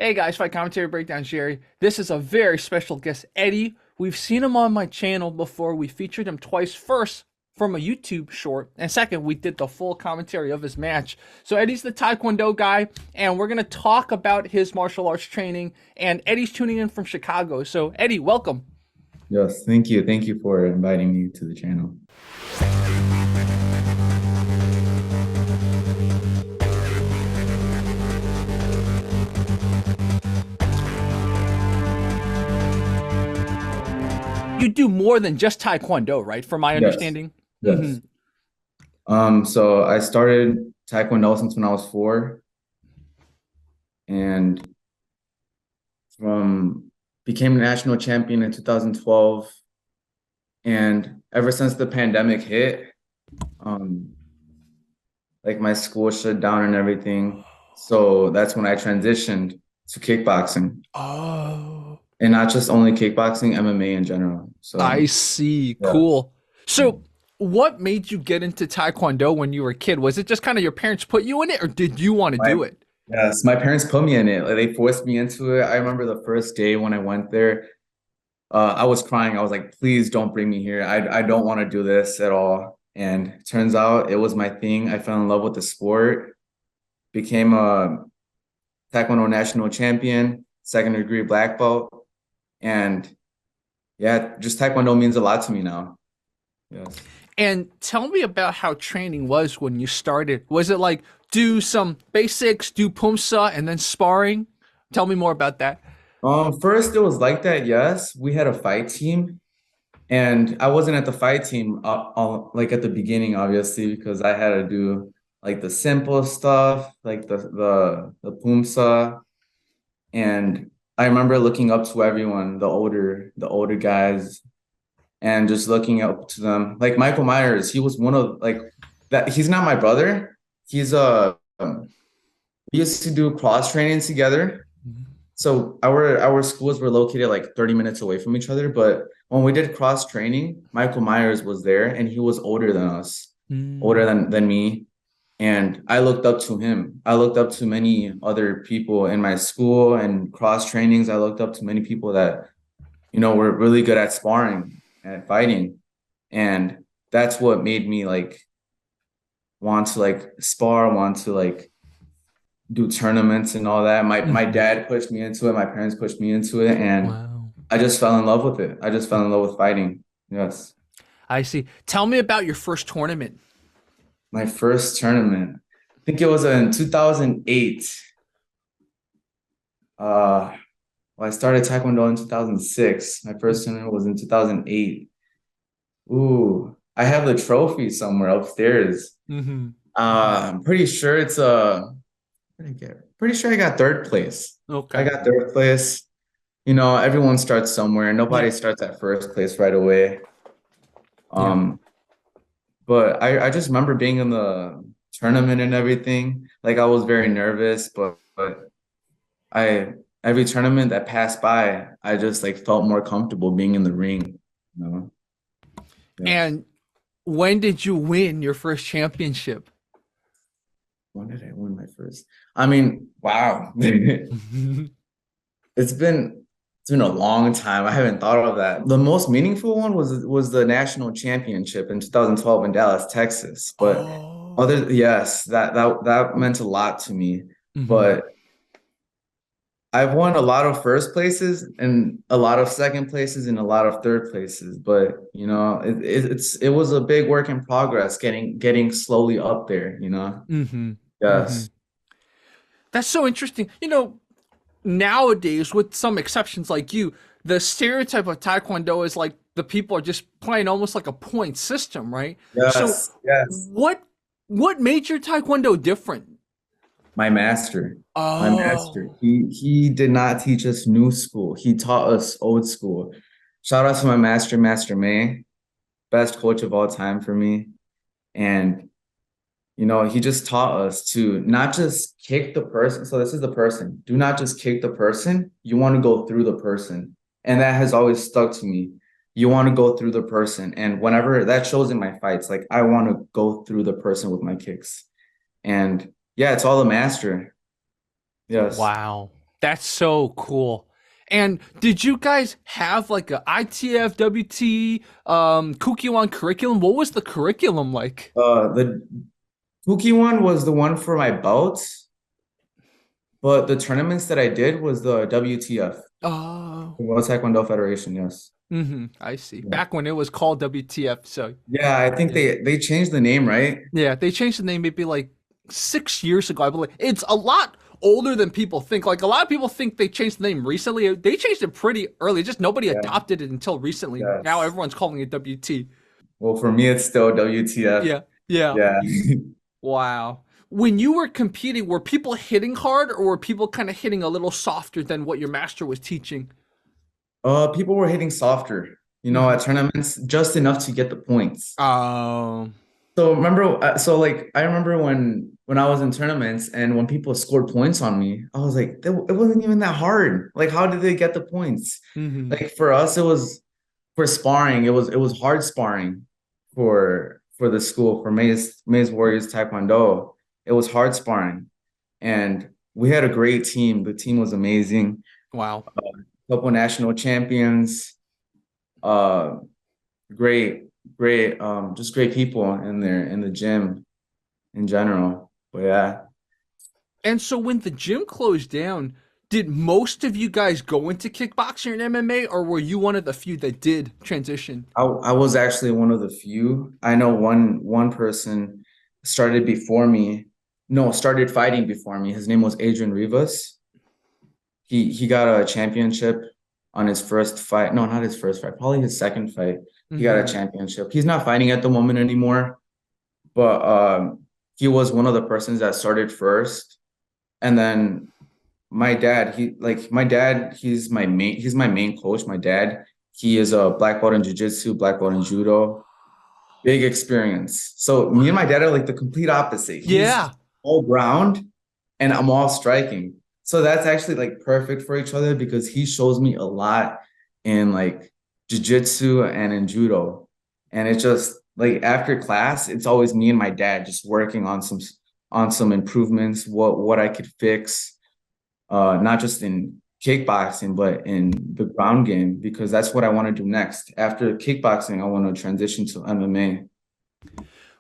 Hey guys, Fight Commentary Breakdown Jerry. This is a very special guest, Eddie. We've seen him on my channel before. We featured him twice. First, from a YouTube short, and second, we did the full commentary of his match. So Eddie's the Taekwondo guy, and we're gonna talk about his martial arts training. And Eddie's tuning in from Chicago. So Eddie, welcome. Yes, thank you. Thank you for inviting me to the channel. You do more than just Taekwondo, right? From my Yes, understanding. Mm-hmm. yes. So I started Taekwondo since when I was 4, and from became a national champion in 2012. And ever since the pandemic hit, um, like my school shut down and everything. So that's when I transitioned to kickboxing, Oh, and not just only kickboxing, MMA in general. I So see. yeah. Cool. So, what made you get into Taekwondo when you were a kid? Was it just kind of your parents put you in it, or did you want to My do it? Yes, my parents put me in it. Like they forced me into it. I remember the first day when I went there, I was crying. I was like, please don't bring me here. I don't want to do this at all. And turns out it was my thing. I fell in love with the sport, became a Taekwondo national champion, second degree black belt. And yeah, just Taekwondo means a lot to me now. Yes. And tell me about how training was when you started. Was it like do some basics, do pumsa, and then sparring? Tell me more about that. First it was like that, yes. We had a fight team. And I wasn't at the fight team like at the beginning, obviously, because I had to do like the simple stuff, like the pumsa. And I remember looking up to everyone, the older guys, and just looking up to them. Like Michael Myers, he was one of like that. He's not my brother. He's we used to do cross training together. So our schools were located like 30 minutes away from each other, but when we did cross training, Michael Myers was there and he was older than us, older Mm. than me. And I looked up to him. I looked up to many other people in my school and cross trainings. I looked up to many people that, were really good at sparring and fighting. And that's what made me like want to like spar, want to like do tournaments and all that. My Mhm. dad pushed me into it. My parents pushed me into it, and Wow. I just fell in love with it. I just fell in love with fighting. Yes, I see. Tell me about your first tournament. my first tournament. I think it was in 2008. Well, I started Taekwondo in 2006. My first tournament was in 2008. Ooh, I have the trophy somewhere upstairs. Mm-hmm. I'm pretty sure it's what did I get? Pretty sure I got third place. I Okay. got third place. Everyone starts somewhere. Yeah. Nobody starts at first place right away. Yeah. Um, but I just remember being in the tournament and everything. Like I was very nervous, but I every tournament that passed by, I just like felt more comfortable being in the ring. You know? Yes. And when did you win your first championship? When did I win my first? I mean, wow. It's been it's been a long time. I haven't thought of that. The most meaningful one was the national championship in 2012 in Dallas, Texas. But Oh. other yes, that meant a lot to me. Mm-hmm. But I've won a lot of first places and a lot of second places and a lot of third places. But it was a big work in progress, getting slowly up there. Mm-hmm. Mm-hmm. Yes. That's so interesting. Nowadays, with some exceptions like you, the stereotype of Taekwondo is like the people are just playing almost like a point system, right? So, Yes. Yes. what what made your Taekwondo different? My master, my master. Oh, He did not teach us new school. He taught us old school. Shout out to my master, Master May, best coach of all time for me. And he just taught us to not just kick the person. So this is the person. Do not just kick the person. You want to go through the person. And that has always stuck to me. You want to go through the person. And whenever that shows in my fights, like I want to go through the person with my kicks. And yeah, it's all the master. Yes. wow. That's so cool. And did you guys have like a ITF, WT, Kukkiwon curriculum? What was the curriculum like? The Kukkiwon was the one for my belts, but the tournaments that I did was the WTF, Oh, the World Taekwondo Federation. Yes. I see. Yeah. Back when it was called WTF. So Yeah, I think yeah, they changed the name, right? yeah, they changed the name maybe like 6 years ago, I believe. It's a lot older than people think. Like a lot of people think they changed the name recently. They changed it pretty early. Just nobody Yeah. adopted it until recently. Now Yes. everyone's calling it WT. Well, for me, it's still WTF. Yeah, yeah. Yeah. Wow. When you were competing, were people hitting hard or were people kind of hitting a little softer than what your master was teaching? People were hitting softer, Hmm. at tournaments, just enough to get the points. Um, So remember, I remember when I was in tournaments and when people scored points on me, I was like, it wasn't even that hard. Like, how did they get the points? hmm. Like for us, it was for sparring. It was hard sparring for the school for Maze Warriors Taekwondo. It was hard sparring, and we had a great team. The team was amazing. Wow. Couple national champions. Uh, great, great, just great people in there in the gym in general. But yeah, And so when the gym closed down, did most of you guys go into kickboxing and MMA, or were you one of the few that did transition? I was actually one of the few. I know one person started before me. No, started fighting before me. His name was Adrian Rivas. He got a championship on his first fight. No, not his first fight, probably his second fight. He got a Hmm. championship. He's not fighting at the moment anymore, but he was one of the persons that started first. And then my dad, he's my main coach. My dad, he is a black belt in jiu-jitsu, black belt in judo, big experience. So me and my dad are like the complete opposite. He's Yeah. all ground and I'm all striking. So that's actually like perfect for each other because he shows me a lot in like jiu-jitsu and in judo. And it's just like after class, it's always me and my dad just working on some improvements, what I could fix, not just in kickboxing, but in the ground game, because that's what I want to do next. After kickboxing, I want to transition to MMA.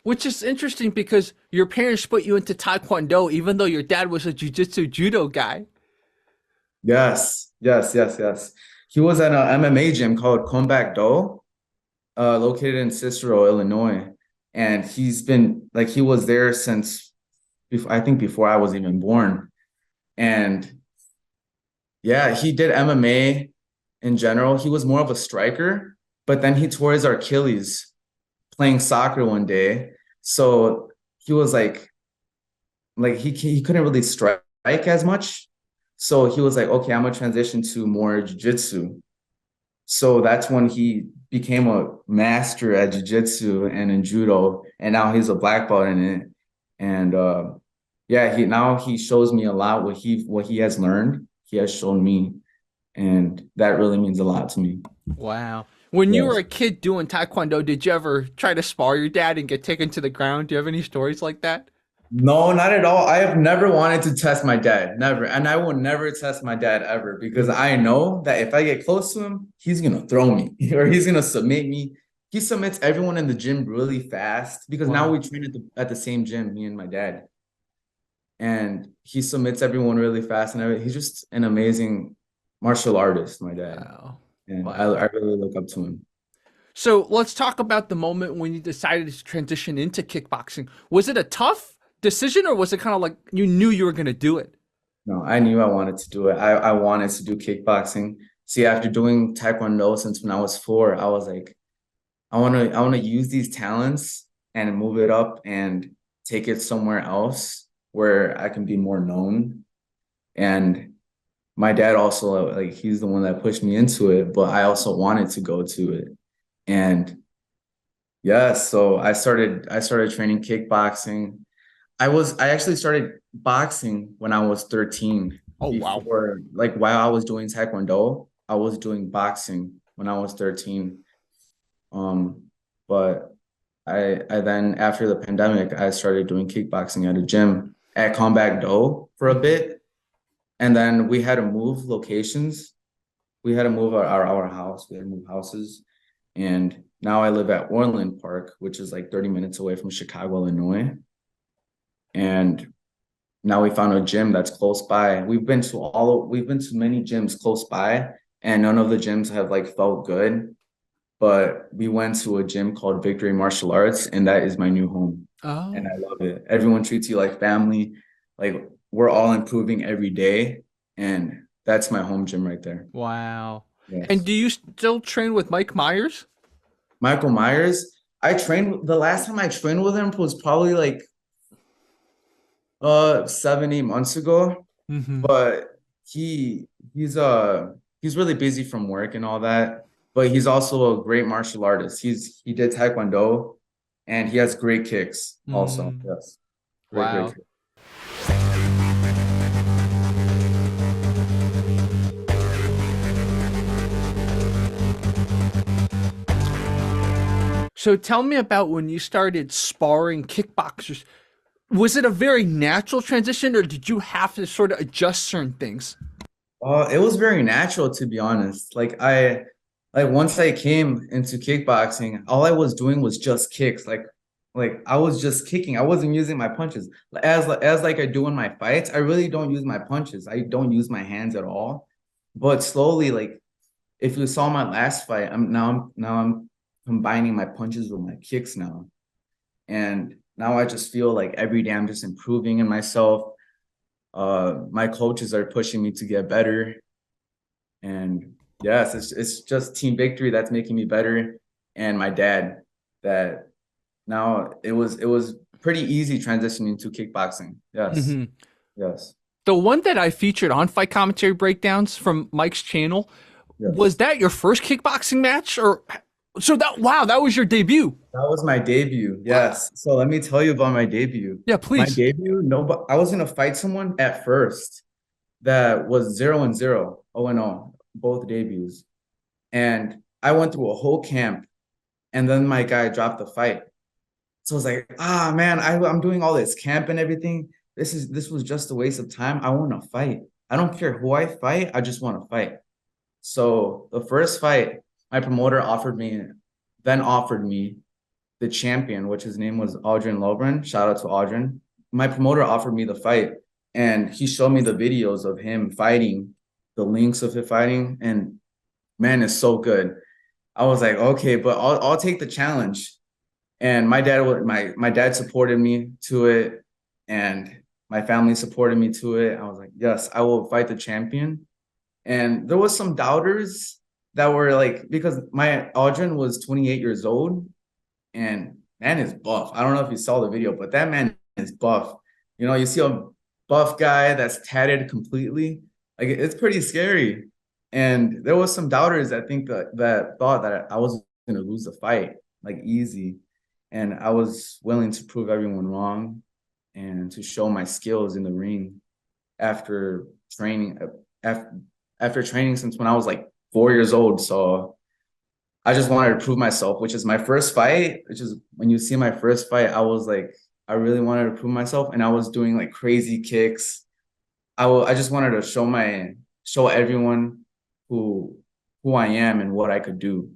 Which is interesting because your parents put you into Taekwondo, even though your dad was a jiu-jitsu judo guy. Yes, yes, yes, yes. He was at an MMA gym called Comeback Do, located in Cicero, Illinois. And he was there since I think before I was even born. And yeah, he did MMA in general. He was more of a striker, but then he tore his Achilles playing soccer one day. So he was like he couldn't really strike as much. So he was like, okay, I'm gonna transition to more jiu-jitsu. So that's when he became a master at jiu-jitsu and in judo, and now he's a black belt in it. And yeah, he shows me a lot what he has learned. He has shown me, and that really means a lot to me. Wow. When you were Yes. a kid doing Taekwondo, did you ever try to spar your dad and get taken to the ground? Do you have any stories like that? No, not at all. I have never wanted to test my dad, never. And I will never test my dad ever because I know that if I get close to him, he's gonna throw me or he's gonna submit me. He submits everyone in the gym really fast because now Wow. we train at the same gym, me and my dad. And he submits everyone really fast and he's just an amazing martial artist, my dad. Wow. And I, Wow. I really look up to him. So let's talk about the moment when you decided to transition into kickboxing. Was it a tough decision or was it kind of like you knew you were going to do it? No, I knew I wanted to do it. I wanted to do kickboxing. See, after doing Taekwondo since when I was 4, I was like, I want to use these talents and move it up and take it somewhere else where I can be more known. And my dad also like he's the one that pushed me into it, but I also wanted to go to it. And yeah, so I started training kickboxing. I actually started boxing when I was 13. Oh, wow. Before, like while I was doing Taekwondo, I was doing boxing when I was 13. Um, but I then after the pandemic, I started doing kickboxing at a gym at Combat Do for a Mhm. bit. And then we had to move locations. We had to move our house. We had to move houses. And now I live at Orland Park, which is like 30 minutes away from Chicago, Illinois. And now we found a gym that's close by. We've been to many gyms close by, and none of the gyms have like felt good. But we went to a gym called Victory Martial Arts, and that is my new home. And Oh, I love it. Everyone treats you like family. Like we're all improving every day. And that's my home gym right there. wow. And Yes. do you still train with Mike Myers? Michael Myers. The last time I trained with him was probably like 7, 8 months ago. Mm-hmm. But he's really busy from work and all that. But he's also a great martial artist. He did Taekwondo and he has great kicks also. Mm, Yes. Great wow. kicks. So tell me about when you started sparring kickboxers. Was it a very natural transition, or did you have to sort of adjust certain things? It was very natural to be honest. Like once I came into kickboxing, all I was doing was just kicks. Like I was just kicking. I wasn't using my punches. As like I do in my fights, I really don't use my punches. I don't use my hands at all. But slowly, like if you saw my last fight, I'm combining my punches with my kicks now. And now I just feel like every day I'm just improving in myself. My coaches are pushing me to get better. And yes, it's just team victory that's making me better. And my dad, that now it was pretty easy transitioning to kickboxing. Yes. Hmm. Yes. The one that I featured on Fight Commentary Breakdowns from Mike's channel, was Yes. that your first kickboxing match? Or so that, wow, that was your debut. That was my debut. Wow. Yes. So let me tell you about my debut. Yeah, My please. debut, no, but I was gonna fight someone at first that was 0-0, 0-0, both debuts. And I went through a whole camp and then my guy dropped the fight. So I was like, ah man, I'm doing all this camp and everything. This was just a waste of time. I want to fight. I don't care who I fight, I just want to fight. So the first fight, my promoter offered me the champion, which his name was Audrin Lobren. Shout out to Audrin. My promoter offered me the fight, and he showed me the videos of him fighting, the links of him fighting, and man, it's so good. I was like, okay, but I'll take the challenge. And my dad supported me to it, and my family supported me to it. I was like, yes, I will fight the champion. And there was some doubters that were like, because my Audrin was 28 years old and man is buff. I don't know if you saw the video, but that man is buff. You know, you see a buff guy that's tatted completely. Like it's pretty scary. And there was some doubters that that thought that I was gonna lose the fight, like easy. And I was willing to prove everyone wrong and to show my skills in the ring after training after after training since when I was like 4 years old. So I just wanted to prove myself, which is my first fight, which is when you see my first fight, I was like, I really wanted to prove myself and I was doing like crazy kicks. I just wanted to show everyone who who I am and what I could do.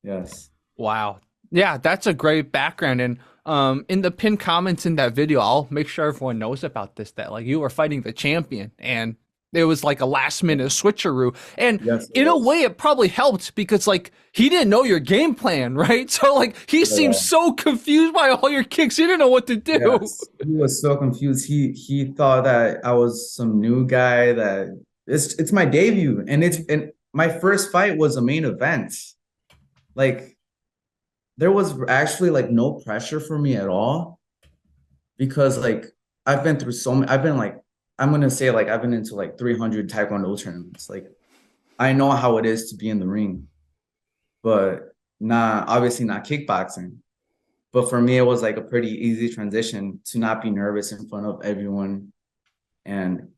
Yes. Wow. Yeah, that's a great background. And in the pinned comments in that video, I'll make sure everyone knows about this, that like you were fighting the champion and it was like a last minute switcheroo. And Yes, it in a was. way, it probably helped because like he didn't know your game plan, right? So like he At seemed all. so confused by all your kicks. He didn't know what to do. Yes. He was so confused. He thought that I was some new guy that it's my debut and my first fight was a main event. Like there was actually like no pressure for me at all because like I've been through so many, I've been like, I'm gonna say like I've been into like 300 Taekwondo tournaments. Like I know how it is to be in the ring, but obviously not kickboxing. But for me, it was like a pretty easy transition to not be nervous in front of everyone. And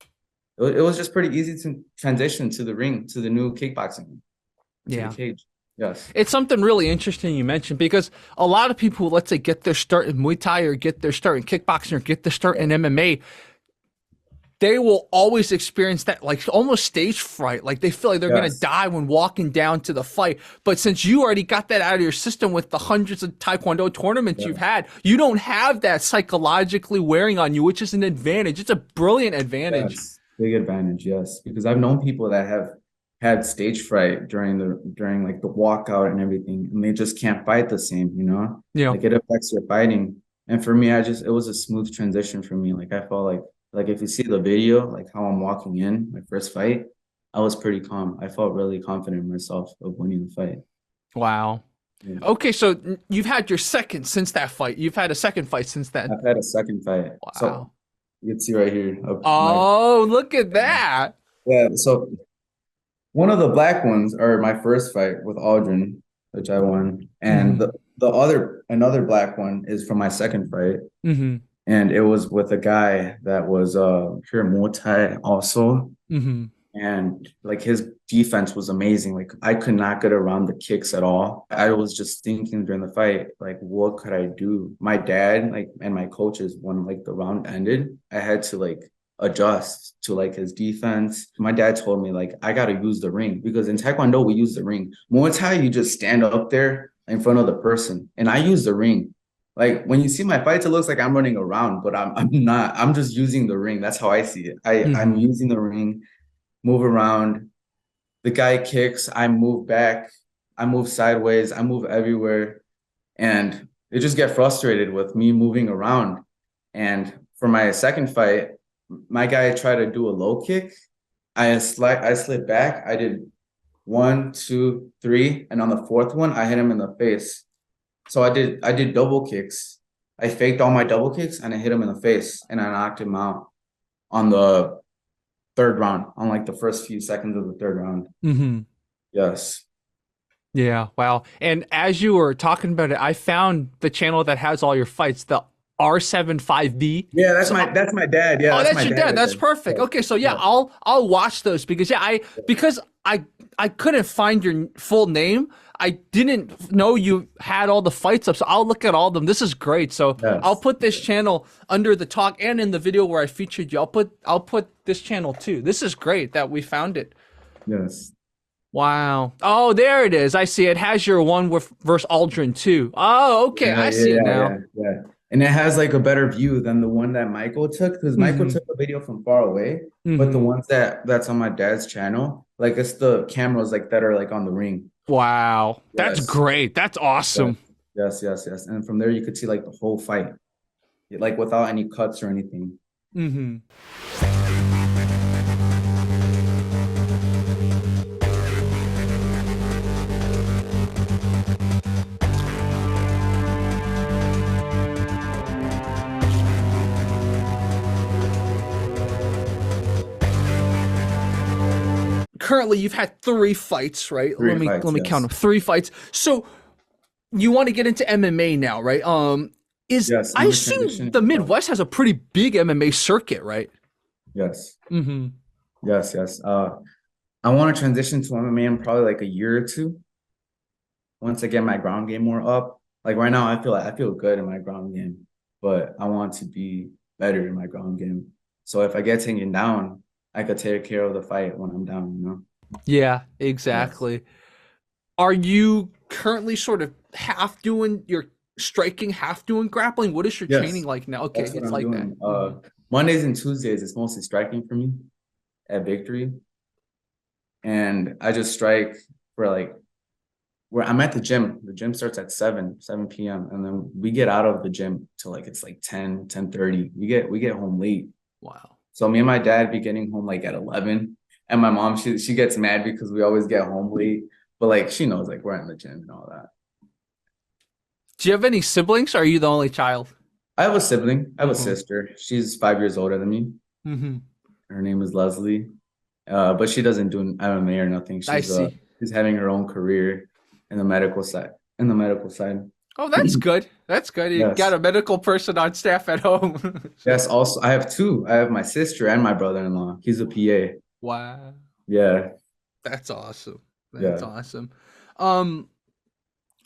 it was just pretty easy to transition to the ring, to the new kickboxing, to the Yeah. cage. Yes. It's something really interesting you mentioned because a lot of people, let's say, get their start in Muay Thai or get their start in kickboxing or get their start in MMA. they will always experience that like almost stage fright. Like they feel like they're gonna Yes. die when walking down to the fight. But since you already got that out of your system with the hundreds of Taekwondo tournaments you've Yeah. had, you don't have that psychologically wearing on you, which is an advantage. It's a brilliant advantage. Yes. Big advantage, yes. Because I've known people that have had stage fright during like the walkout and everything, and they just can't fight the same, you know? You know, Like it affects your fighting. And for me, it was a smooth transition for me. Like I felt like if you see the video, like how I'm walking in my first fight, I was pretty calm. I felt really confident in myself of winning the fight. wow. Yeah. Okay, so you've had your second since that fight. You've had a second fight since then. I've had a second fight. So Wow. you can see right here. My Oh, look at that. yeah. So one of the black ones are my first fight with Aldrin, which I won, and Hmm. the other another black one is from my second fight, Hmm. and it was with a guy that was pure Muay Thai also, Hmm. and like his defense was amazing. Like I could not get around the kicks at all. I was just thinking during the fight, like what could I do? My dad, like, and my coaches, when like the round ended, I had to like adjust to like his defense. My dad told me like I gotta use the ring because in Taekwondo we use the ring. Muay Thai, you just stand up there in front of the person, and I use the ring. Like when you see my fights, it looks like I'm running around, but I'm not. I'm just using the ring. That's how I see it. I'm Hmm. using the ring, move around. The guy kicks, I move back, I move sideways, I move everywhere. And they just get frustrated with me moving around. And for my second fight, my guy tried to do a low kick. I slid back. I did one, two, three, and on the fourth one, I hit him in the face. So I did double kicks. I faked all my double kicks and I hit him in the face and I knocked him out on the third round, on like the first few seconds of the third round. Hmm. Yes. Yeah, wow. And as you were talking about it, I found the channel that has all your fights, the R75B. Yeah, So that's my dad. Yeah, oh, that's that's my your dad dad. right That's there. perfect. Yes. Okay, so yeah, Yeah. I'll watch those because yeah, I couldn't find your full name. I didn't know you had all the fights up, so I'll look at all of them. This is great. So I'll Yes. put this channel under the talk and in the video where I featured you. I'll put this channel too. This is great that we found it. Yes. Wow. Oh, there it is. I see it has your one with versus Aldrin too. Oh, okay. Yeah, I yeah, see it yeah, now. yeah, yeah. And it has like a better view than the one that Michael took because Michael Mm-hmm. took a video from far away. But the Mm-hmm. ones that's on my dad's channel, like it's the cameras like that are like on the ring. Wow. That's Yes. great. That's Yes. awesome. Yes, yes, yes. And from there you could see like the whole fight, like without any cuts or anything. Mm-hmm. Currently, you've had three fights, right? Let Three me fights, count yes. them. Three fights. So you want to get into MMA now, right? Is Yes, I I'm gonna assume transition. the Midwest has a pretty big MMA circuit, right? Yes. Mm-hmm. Yes, yes. I want to transition to MMA in probably like a year or two once I get my ground game more up. Like right now, I feel good in my ground game, but I want to be better in my ground game. So if I get taken down, I could take care of the fight when I'm down, you know? Yeah, Yes. exactly. Are you currently sort of half doing your striking, half doing grappling? What is your training Yes. like now? Okay, That's what it's I'm like that. doing. Hmm. Mondays and Tuesdays, it's mostly striking for me at Victory. And I just strike for like where I'm at the gym. The gym starts at 7 p.m. And then we get out of the gym till like it's like 10:30. We get home late. Wow. So me and my dad be getting home like at 11. And my mom, she gets mad because we always get home late. But like she knows like we're in the gym and all that. Do you have any siblings? Or are you the only child? I have a sibling. I have a Mm-hmm. sister. She's 5 years older than me. Mm-hmm. Her name is Leslie. But she doesn't do MMA or nothing. I see. She's having her own career in the medical side. In the medical side. Oh, that's good. That's good. You got Yes. a medical person on staff at home. So, Yes. Also, I have two. I have my sister and my brother-in-law. He's a PA. wow. Yeah. That's awesome. That's Yeah. awesome. Um,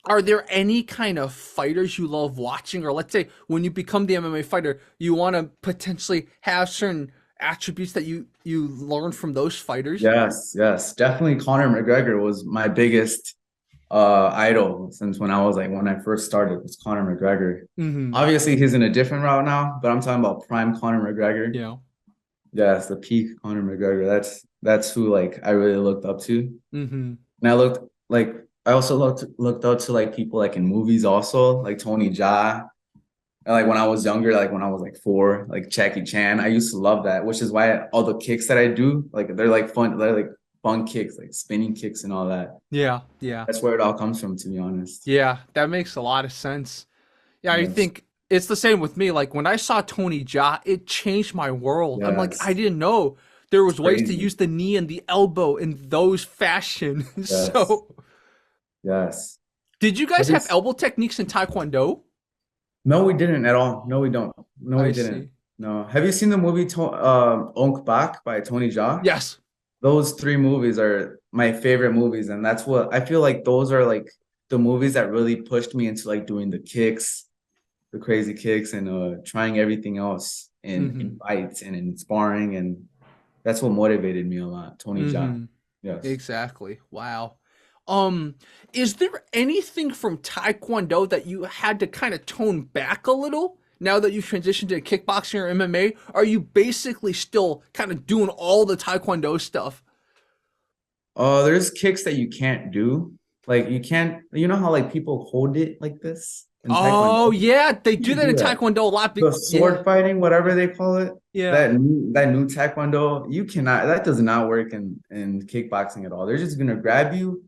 are there any kind of fighters you love watching, or let's say when you become the MMA fighter, you want to potentially have certain attributes that you learned from those fighters? Yes, yes, definitely. Conor McGregor was my biggest idol since when I first started was Conor McGregor. Mm-hmm. Obviously, he's in a different route now, but I'm talking about prime Conor McGregor. Yeah. Yes, the peak Conor McGregor. That's who like I really looked up to. Mm-hmm. And I also looked up to like people like in movies also, like Tony Jaa. And like when I was younger, like when I was like 4, like Jackie Chan, I used to love that, which is why all the kicks that I do, like they're like fun kicks, like spinning kicks and all that. Yeah. Yeah. That's where it all comes from, to be honest. Yeah. That makes a lot of sense. Yeah, I Yes. think it's the same with me. Like when I saw Tony Jaa, it changed my world. I'm like, I Yes. didn't know there It's was ways to crazy. use the knee and the elbow in those fashion. Yes. So, Yes. did you guys Have you have elbow techniques in Taekwondo? No, we didn't at all. No, we don't. No, we I didn't. see. No. Have you seen the movie Onk Bak by Tony Jaa? Yes. Those 3 movies are my favorite movies, and that's what I feel like those are like the movies that really pushed me into like doing the kicks, the crazy kicks, and trying everything else in Mm-hmm. fights and in sparring, and that's what motivated me a lot. Tony Jaa. Mm-hmm. Yes. Exactly. Wow. Um, is there anything from Taekwondo that you had to kind of tone back a little now that you've transitioned to kickboxing or MMA? Are you basically still kind of doing all the Taekwondo stuff? There's kicks that you can't do. Like you can't, you know how like people hold it like this in Oh Taekwondo? yeah, they You do can't that in do that. Taekwondo a lot. The Yeah, sword fighting, whatever they call it, yeah. that new Taekwondo, you cannot, that does not work in kickboxing at all. They're just gonna grab you,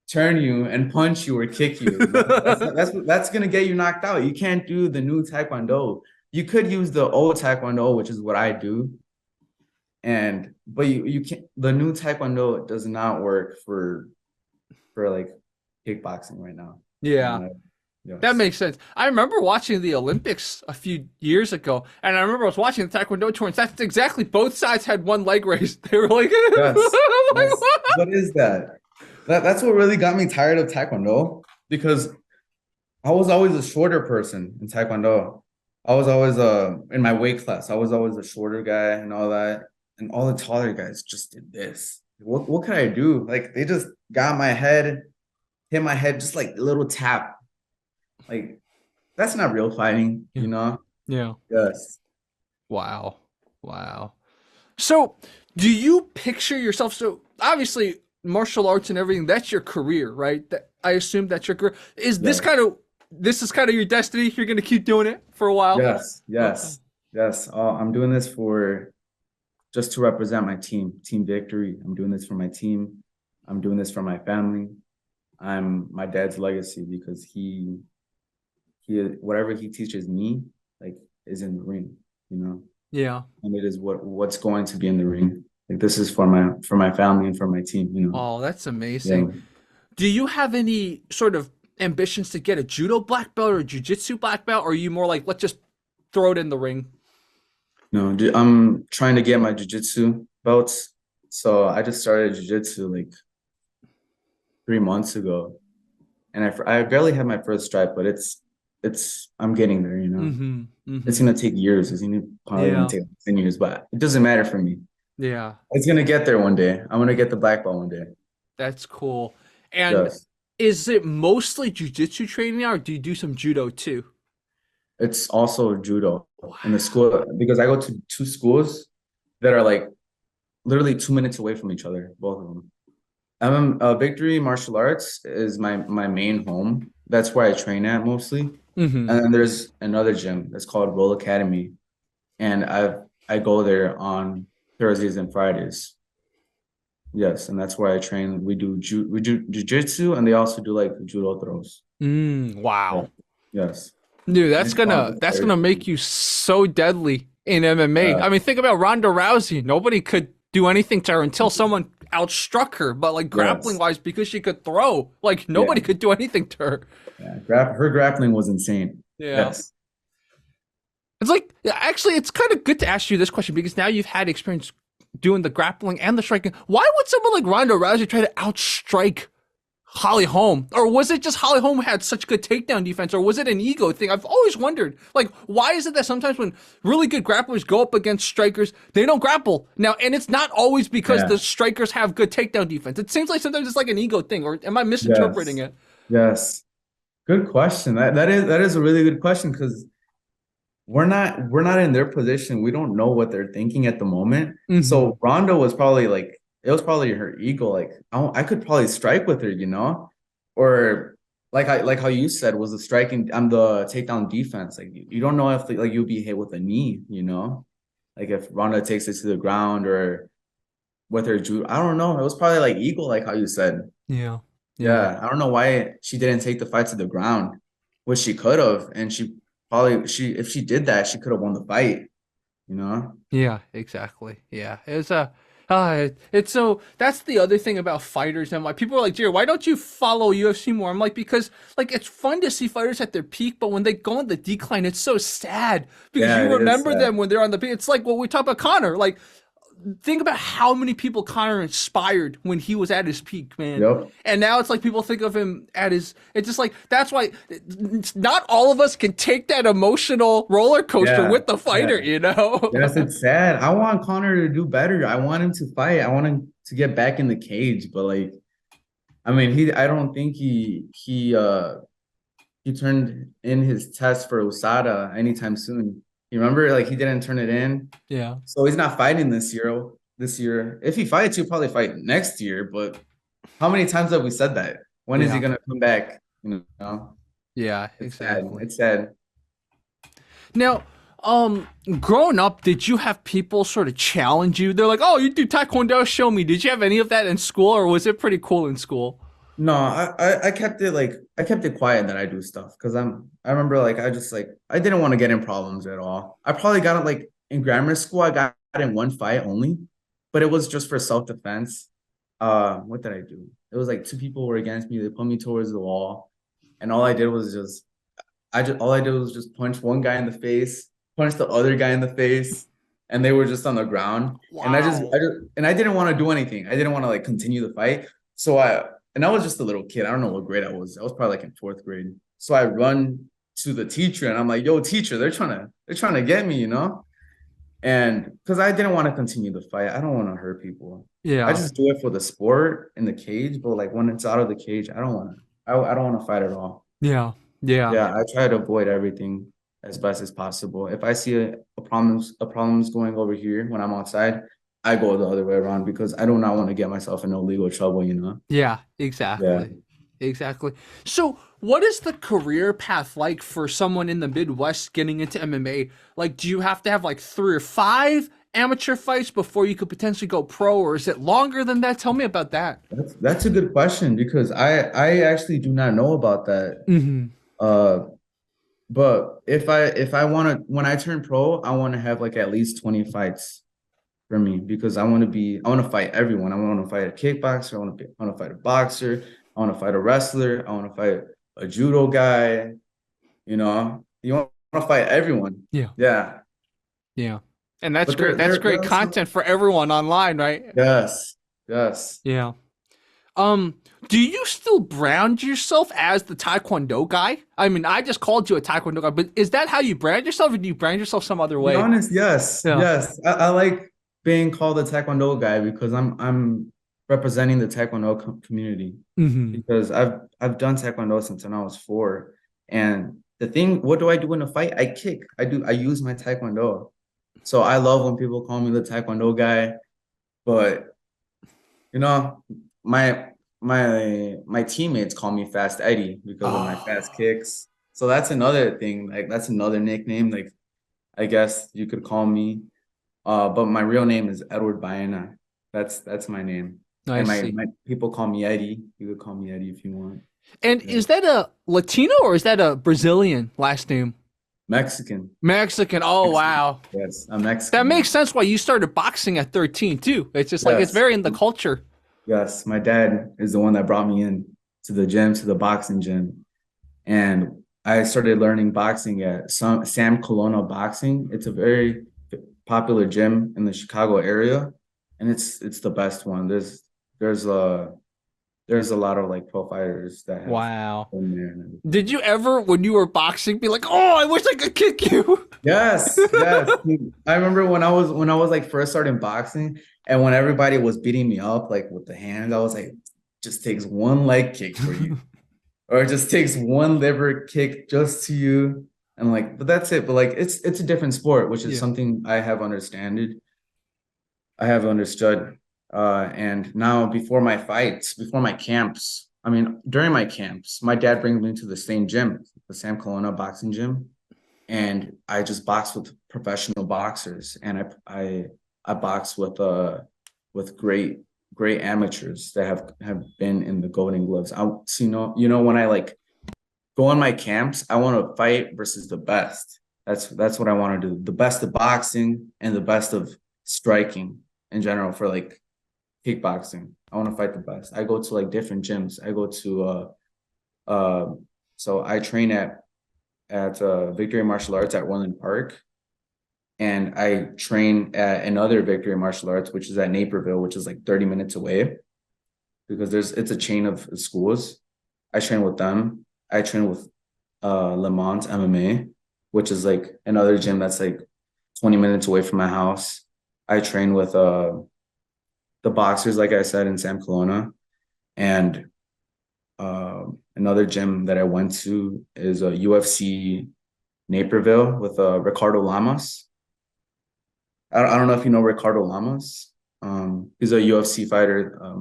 turn you, and punch you or kick you. That's gonna get you knocked out. You can't do the new Taekwondo. You could use the old Taekwondo, which is what I do, and but you can't. The new Taekwondo does not work for like kickboxing right now. Yeah, And that yes, makes sense. I remember watching the Olympics a few years ago, and I remember I was watching the Taekwondo tournaments. That's exactly both sides had one leg raised. They were like, I'm yes, like, yes. what? What is that? That's what really got me tired of Taekwondo because I was always a shorter person in Taekwondo. I was always in my weight class. I was always a shorter guy and all that. And all the taller guys just did this. What could I do? Like they just got my head, hit my head, just like a little tap. Like that's not real fighting, Yeah, you know? yeah. Yes. Wow, wow. So, do you picture yourself? So, obviously, martial arts and everything, that's your career, right? I assume that's your career. Yes. This is kind of your destiny? You're going to keep doing it for a while? Yes. Okay. Yes. Yes. I'm doing this for just to represent my team victory. I'm doing this for my team. I'm doing this for my family. I'm my dad's legacy because he whatever he teaches me like is in the ring, you know, Yeah. and it is what's going to be in the ring. Like this is for my family and for my team, you know. Oh, that's Yeah. amazing. Do you have any sort of ambitions to get a judo black belt or a jujitsu black belt? Or are you more like, let's just throw it in the ring? No, I'm trying to get my jiu-jitsu belts. So I just started jiu-jitsu like 3 months ago, and I barely had my first stripe, but it's I'm getting there, you know. Mm-hmm. It's Mm-hmm. gonna take years. Probably gonna Yeah. take 10 years, but it doesn't matter for me. Yeah. It's gonna get there one day. I'm gonna get the black belt one day. That's cool. And Yes. is it mostly jujitsu training now, or do you do some judo too? It's also judo in the Wow. school because I go to 2 schools that are like literally 2 minutes away from each other, both of them. Victory Martial Arts is my main home. That's where I train at mostly. Mm-hmm. And then there's another gym that's called Roll Academy, and I go there on Thursdays and Fridays. Yes, and that's where I train. We do jujitsu, and they also do like judo throws. Yeah. Wow. Yes. Dude, And that's it's fun. gonna It's that's very gonna make fun. you so deadly in MMA. Uh, I mean, think about Ronda Rousey. Nobody could do anything to her until someone outstruck her. But like grappling yes. wise, because she could throw, like Yeah. nobody could do anything to her. Yeah. Her grappling was insane. Yeah. Yes. It's like actually, it's kind of good to ask you this question because now you've had experience doing the grappling and the striking. Why would someone like Ronda Rousey try to outstrike Holly Holm, or was it just Holly Holm had such good takedown defense, or was it an ego thing? I've always wondered, like, why is it that sometimes when really good grapplers go up against strikers, they don't grapple now, and it's not always because the Yeah. strikers have good takedown defense. It seems like sometimes it's like an ego thing, or am I misinterpreting Yes. it? Yes. Good question. That is a really good question because we're not in their position. We don't know what they're thinking at the moment. Mm-hmm. So Ronda was probably like it was probably her ego. Like I could probably strike with her, or like how you said was the striking. I'm the takedown defense. Like you don't know if like you'll be hit with a knee. Like if Ronda takes it to the ground or with her judo. I don't know. It was probably like ego, like how you said. Yeah. Yeah. Yeah, I don't know why she didn't take the fight to the ground, which she could have, and she if she did that, she could have won the fight. Yeah, exactly. Yeah, it's so that's the other thing about fighters and why people are like, Jerry, why don't you follow UFC more? I'm like, because like it's fun to see fighters at their peak, but when they go on the decline, it's so sad because Yeah, you it is remember sad. them when they're on the peak. It's like what we talk about Connor. Like, think about how many people Connor inspired when he was at his peak, man. Yep. And now it's like people think of him at his. It's just like that's why not all of us can take that emotional roller coaster Yeah. with the Yeah. fighter, you know? Yes, it's sad. I want Connor to do better. I want him to fight. I want him to get back in the cage. But like, I mean, I don't think he turned in his test for USADA anytime soon. You remember, like he didn't turn it in. Yeah. So he's not fighting this year. This year, if he fights, he'll probably fight next year. But how many times have we said that? When is he Yeah. gonna come back? Yeah, It's sad. exactly. It's sad. Now, growing up, did you have people sort of challenge you? They're like, "Oh, you do Taekwondo, show me." Did you have any of that in school, or was it pretty cool in school? No, I kept it like I kept it quiet that I do stuff because I remember like I just like I didn't want to get in problems at all. I probably got it like in grammar school. I got in one fight only, but it was just for self-defense. What did I do? It was like two people were against me. They put me towards the wall, and all I did was just punch one guy in the face, punch the other guy in the face, and they were just on the ground. And Wow. I didn't want to do anything. I didn't want to like continue the fight. And I was just a little kid. I don't know what grade I was. I was probably like in fourth grade. So I run to the teacher and I'm like, "Yo, teacher, they're trying to get me." And because I didn't want to continue the fight, I don't want to hurt people. I Yeah. just do it for the sport in the cage, but like when it's out of the cage, I don't want to. I don't want to fight at all. Yeah. Yeah. Yeah, I try to avoid everything as best as possible. If I see a problem's going over here when I'm outside, I go the other way around because I do not want to get myself in no legal trouble. Yeah. Yeah. Exactly. Exactly. So, what is the career path like for someone in the Midwest getting into MMA? Like, do you have to have like 3 or 5 amateur fights before you could potentially go pro, or is it longer than that? Tell me about that. That's a good question because I actually do not know about that. Mm-hmm. Uh, but if I want to when I turn pro, I want to have like at least 20 fights for me because I want to fight everyone. I want to fight a kickboxer, I want to fight a boxer, I want to fight a wrestler, I want to fight a judo guy, You want to fight everyone. Yeah. Yeah. Yeah. And that's But great. That's there great are some content for everyone online, right? yes. Yes. Yeah. Um, do you still brand yourself as the Taekwondo guy? I mean, I just called you a Taekwondo guy, but is that how you brand yourself, or do you brand yourself some other To be way? honest, yes. Yeah. Yes. I like being called a Taekwondo guy because I'm representing the Taekwondo community. Mm-hmm. Because I've done Taekwondo since when I was 4. And what do I do in a fight? I kick. I use my Taekwondo. So I love when people call me the Taekwondo guy, but you know, my my teammates call me Fast Eddie because of my fast Oh, kicks. So that's another thing, like that's another nickname, like I guess you could call me. But my real name is Edward Bahena. That's my name. I And my, see. my people call me Eddie. You could call me Eddie if you want. And Yeah. is that a Latino or is that a Brazilian last name? Mexican. Mexican. Oh, Mexican. wow. Yes, I'm That Mexican. Yeah. makes sense why you started boxing at 13 too. It's just like it's Yes. very in the culture. Yes. My dad is the one that brought me in to the gym, to the boxing gym. And I started learning boxing at Sam Colonna Boxing. It's a very popular gym in the Chicago area, and it's the best one. There's there's a lot of like pro fighters that have Wow. been there and everything. Did you ever, when you were boxing, be like, "Oh, I wish I could kick you"? Yes, yes. I remember when I was like first starting boxing, and when everybody was beating me up like with the hands, I was like, just takes one leg kick for you, or it just takes one liver kick just to you. And like, but that's it. But like, it's a different sport, which is Yeah. something I have understood. And now before my fights, before my camps, I mean, during my camps, my dad brings me to the same gym, the Sam Kelowna boxing gym, and I just box with professional boxers, and I box with great amateurs that have been in the Golden Gloves. I so when I like go on my camps, I want to fight versus the best. That's what I want to do. The best of boxing and the best of striking in general for like kickboxing. I want to fight the best. I go to like different gyms. I go to uh so I train at Victory Martial Arts at Orland Park, and I train at another Victory Martial Arts, which is at Naperville, which is like 30 minutes away because it's a chain of schools. I train with them. I train with Le Mans MMA, which is like another gym that's like 20 minutes away from my house. I train with the boxers, like I said, in Sam Kelowna. And another gym that I went to is a UFC Naperville with Ricardo Lamas. I don't know if you know Ricardo Lamas. He's a UFC fighter. I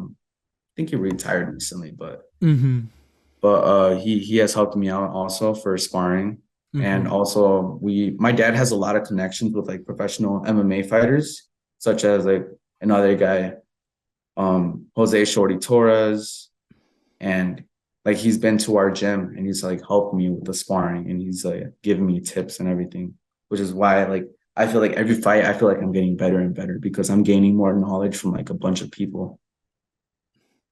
think he retired recently, but Mm-hmm. he has helped me out also for sparring. And Mm-hmm. also my dad has a lot of connections with like professional MMA fighters, such as like another guy, Jose Shorty Torres, and like he's been to our gym and he's like helped me with the sparring and he's like giving me tips and everything, which is why like I feel like every fight I feel like I'm getting better and better because I'm gaining more knowledge from like a bunch of people.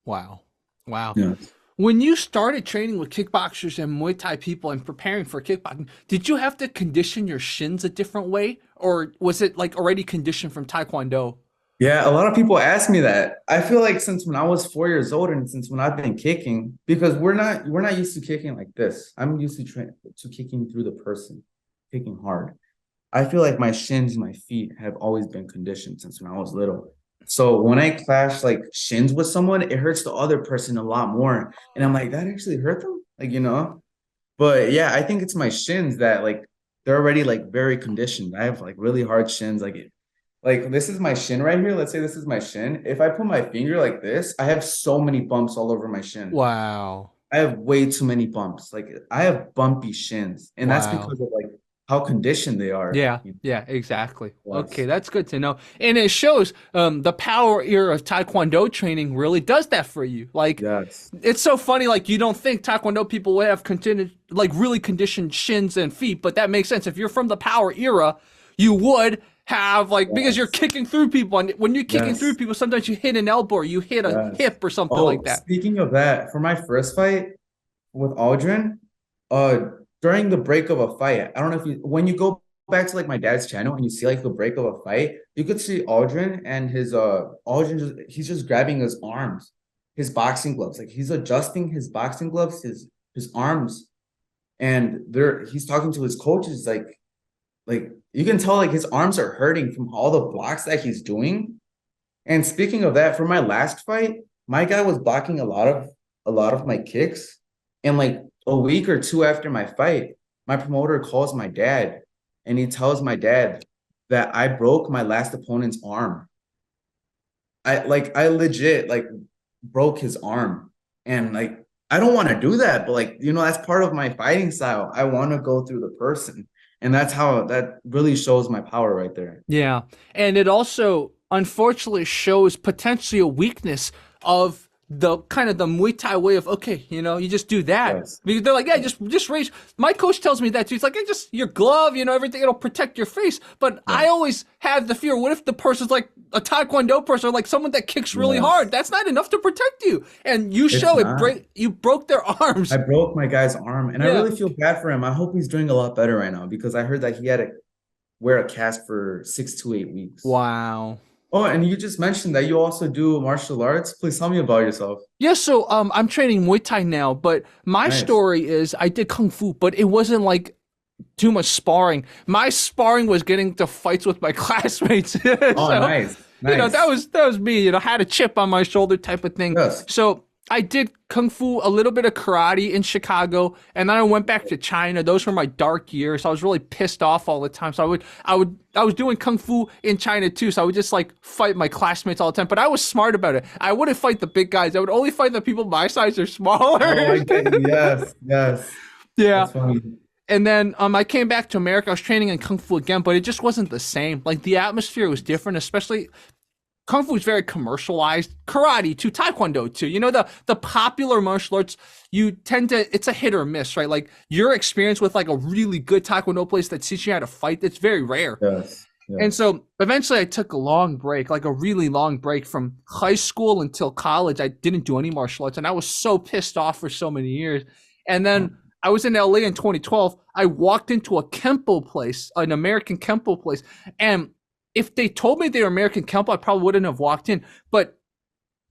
Wow. Wow. Yeah. When you started training with kickboxers and Muay Thai people and preparing for kickboxing, did you have to condition your shins a different way? Or was it like already conditioned from Taekwondo? Yeah, a lot of people ask me that. I feel like since when I was 4 years old and since when I've been kicking, because we're not used to kicking like this. I'm used to kicking through the person, kicking hard. I feel like my shins, my feet have always been conditioned since when I was little. So when I clash like shins with someone, it hurts the other person a lot more. And I'm like, that actually hurt them? Like, But yeah, I think it's my shins that like they're already like very conditioned. I have like really hard shins. Like this is my shin right here. Let's say this is my shin. If I put my finger like this, I have so many bumps all over my shin. Wow. I have way too many bumps. Like I have bumpy shins, and that's Wow. because of like how conditioned they are. Yeah, yeah, exactly. Okay, Yes, that's good to know. And it shows the power era of Taekwondo training really does that for you. Like, yes, it's so funny, like, you don't think Taekwondo people would have continued, like, really conditioned shins and feet, but that makes sense. If you're from the power era, you would have, like, because you're yes, kicking through people. And when you're kicking through yes, people, sometimes you hit an elbow or you hit a yes. hip or something like Oh, that. speaking of that, for my first fight with Aldrin, uh, during the break of a fight, I don't know if you when you go back to like my dad's channel and you see like the break of a fight, you could see Aldrin and his Aldrin he's just grabbing his arms, his boxing gloves, like he's adjusting his boxing gloves, his arms, and he's talking to his coaches like you can tell like his arms are hurting from all the blocks that he's doing. And speaking of that, for my last fight, my guy was blocking a lot of my kicks. And like a week or two after my fight, my promoter calls my dad and he tells my dad that I broke my last opponent's arm. I legit like broke his arm. And like I don't want to do that, but like that's part of my fighting style. I want to go through the person. And that's how that really shows my power right there. Yeah. And it also unfortunately shows potentially a weakness of the kind of the Muay Thai way of, okay, you just do that. Yes. Because they're like, yeah, just raise. My coach tells me that too. He's like, hey, just your glove, everything, it'll protect your face. But I Yes. always have the fear, what if the person's like a Taekwondo person or like someone that kicks really hard? Yes. That's not enough to protect you. And you It's show it, not. you broke their I arms. broke my guy's arm, and I Yeah. really feel bad for him. I hope he's doing a lot better right now because I heard that he had to wear a cast for 6 to 8 weeks. Wow. Oh, and you just mentioned that you also do martial arts. Please tell me about yourself. Yeah, so I'm training Muay Thai now, but my Nice. story is I did Kung Fu, but it wasn't like too much sparring. My sparring was getting to fights with my classmates. Oh, So, nice. that Nice. was me, had a chip on my shoulder type of thing. Yes. So I did kung fu, a little bit of karate in Chicago, and then I went back to China. Those were my dark years. I was really pissed off all the time. So I was doing kung fu in China too. So I would just like fight my classmates all the time. But I was smart about it. I wouldn't fight the big guys. I would only fight the people my size or Oh, I smaller. get you. Yes. Yes. Yeah. That's funny. And then I came back to America. I was training in Kung Fu again, but it just wasn't the same. Like the atmosphere was different, especially Kung Fu is very commercialized. Karate too, Taekwondo too. The popular martial arts, you tend to it's a hit or miss, right? Like your experience with like a really good Taekwondo place that teaches you how to fight, it's very rare. Yes. And Yes. so eventually I took a long break, like a really long break from high school until college. I didn't do any martial arts and I was so pissed off for so many years. And Oh, then I was in LA in 2012. I walked into a Kempo place, an American Kempo place. And if they told me they were American Kempo, I probably wouldn't have walked in. But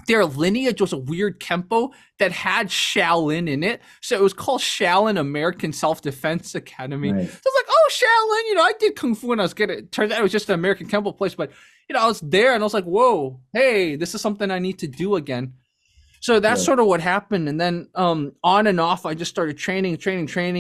their lineage was a weird Kempo that had Shaolin in it. So it was called Shaolin American Self Defense Academy. So I nice. was like, oh, Shaolin, I did Kung Fu when I was good. It turns out it was just an American Kempo place. But, I was there and I was like, whoa, hey, this is something I need to do again. So that's Yes. sort of what happened. And then on and off, I just started training.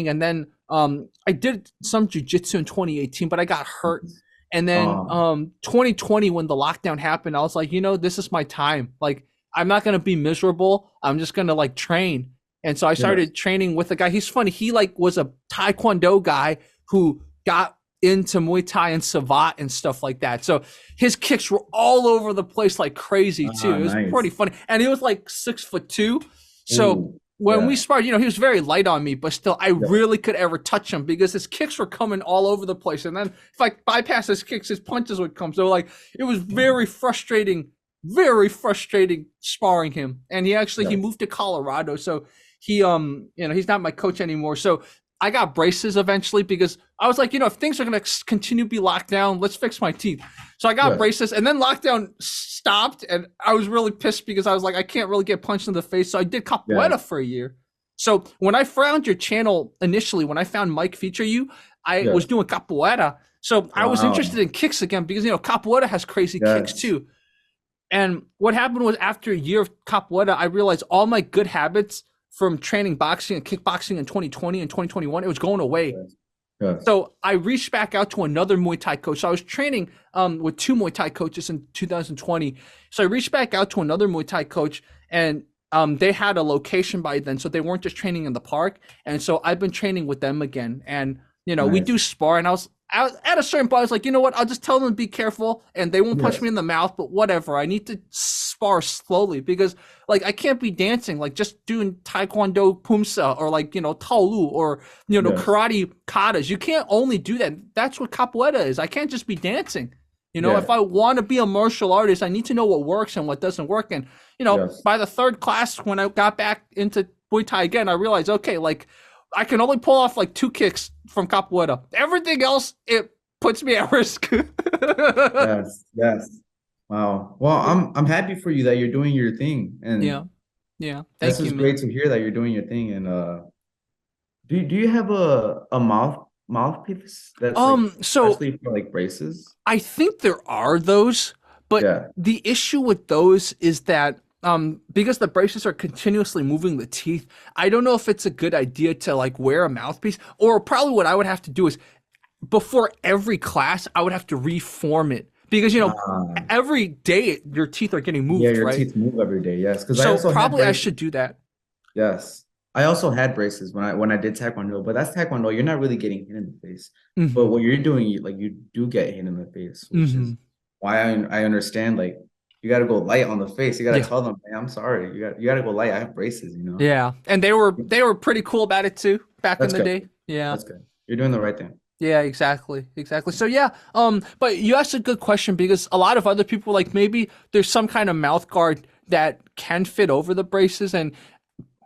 And then I did some jujitsu in 2018, but I got hurt. And then Um, 2020, when the lockdown happened, I was like, this is my time. Like, I'm not gonna be miserable. I'm just gonna like train. And so I yes. started training with a guy. He's funny. He like was a Taekwondo guy who got into Muay Thai and Savat and stuff like that. So his kicks were all over the place like crazy too. Ah, It was pretty nice. funny. And he was like 6'2". So Ooh, when we yeah. sparred, he was very light on me, but still I Yeah. really could ever touch him because his kicks were coming all over the place. And then if I bypass his kicks, his punches would come. So like it was very frustrating sparring him. And he Yes. moved to Colorado. So he's not my coach anymore. So I got braces eventually because I was like, if things are going to continue to be locked down, let's fix my teeth. So I got Yes. braces and then lockdown stopped and I was really pissed because I was like, I can't really get punched in the face. So I did capoeira Yes. for a year. So when I found your channel initially, when I found Mike feature you, I was Yes. doing capoeira. So I was interested Wow. in kicks again because, capoeira has crazy kicks Yes. too. And what happened was after a year of capoeira, I realized all my good habits from training boxing and kickboxing in 2020 and 2021, it was going away. Yes. Yes. So I reached back out to another Muay Thai coach. So I was training with two Muay Thai coaches in 2020. So I reached back out to another Muay Thai coach, and they had a location by then, so they weren't just training in the park. And so I've been training with them again, and we Nice. do spar. And I was at a certain point, I was like, you know what? I'll just tell them to be careful, and they won't punch Yes. me in the mouth. But whatever, I need to spar slowly because like I can't be dancing, like just doing Taekwondo pumsa or like Taolu or Yes. karate katas. You can't only do that. That's what capoeira is. I can't just be dancing. If Yeah. I want to be a martial artist, I need to know what works and what doesn't work. And Yes. by the third class, when I got back into Muay Thai again, I realized, okay, like I can only pull off like two kicks from capoeira. Everything else, it puts me at risk. Yes. Yes. Wow. Well, I'm happy for you that you're doing your thing, Yeah, and yeah. this Thank is you, great man. to hear that you're doing your thing. And do you have a mouthpiece that's like So especially for like braces? I think there are those, but Yeah. the issue with those is that because the braces are continuously moving the teeth, I don't know if it's a good idea to like wear a mouthpiece, or probably what I would have to do is before every class, I would have to reform it because Ah, every day your teeth are getting yeah, moved, your right? teeth move every day. Yes, because I So also had probably I braces. should do that. Yes. I also had braces when I did Taekwondo, but that's Taekwondo. You're not really getting hit in the face. But Hmm. what you're doing, you do get hit in the face, which is Hmm. why I understand like you gotta go light on the face. You gotta Yeah, tell them, hey, I'm sorry. You gotta go light. I have braces. yeah, and they were pretty cool about it too back in That's the good. day. Yeah. That's good. You're doing the right thing. Yeah, exactly. So yeah, but you asked a good question because a lot of other people like maybe there's some kind of mouth guard that can fit over the braces, and